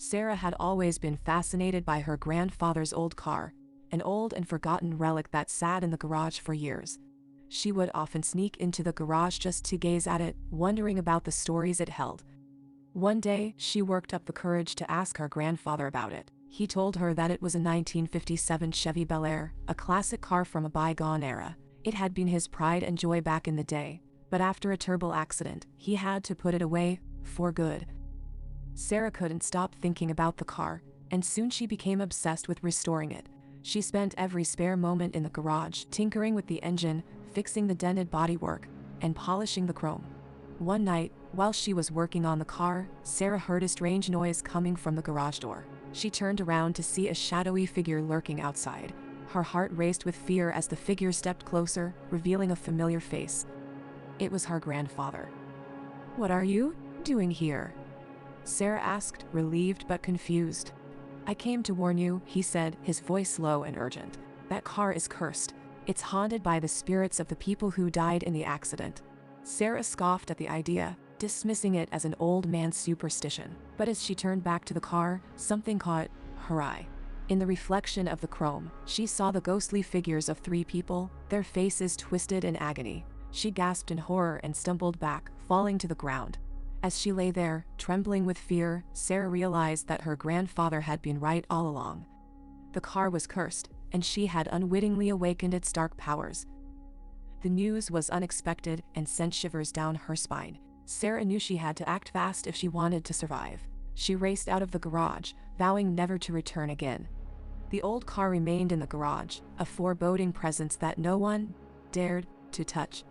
Sarah had always been fascinated by her grandfather's old car, an old and forgotten relic that sat in the garage for years. She would often sneak into the garage just to gaze at it, wondering about the stories it held. One day, she worked up the courage to ask her grandfather about it. He told her that it was a 1957 Chevy Bel Air, a classic car from a bygone era. It had been his pride and joy back in the day, but after a terrible accident, he had to put it away, for good. Sarah couldn't stop thinking about the car, and soon she became obsessed with restoring it. She spent every spare moment in the garage, tinkering with the engine, fixing the dented bodywork, and polishing the chrome. One night, while she was working on the car, Sarah heard a strange noise coming from the garage door. She turned around to see a shadowy figure lurking outside. Her heart raced with fear as the figure stepped closer, revealing a familiar face. It was her grandfather. "What are you doing here?" Sarah asked, relieved but confused. "I came to warn you," he said, his voice low and urgent. "That car is cursed. It's haunted by the spirits of the people who died in the accident." Sarah scoffed at the idea, dismissing it as an old man's superstition. But as she turned back to the car, something caught her eye. In the reflection of the chrome, she saw the ghostly figures of three people, their faces twisted in agony. She gasped in horror and stumbled back, falling to the ground. As she lay there, trembling with fear, Sarah realized that her grandfather had been right all along. The car was cursed, and she had unwittingly awakened its dark powers. The news was unexpected and sent shivers down her spine. Sarah knew she had to act fast if she wanted to survive. She raced out of the garage, vowing never to return again. The old car remained in the garage, a foreboding presence that no one dared to touch.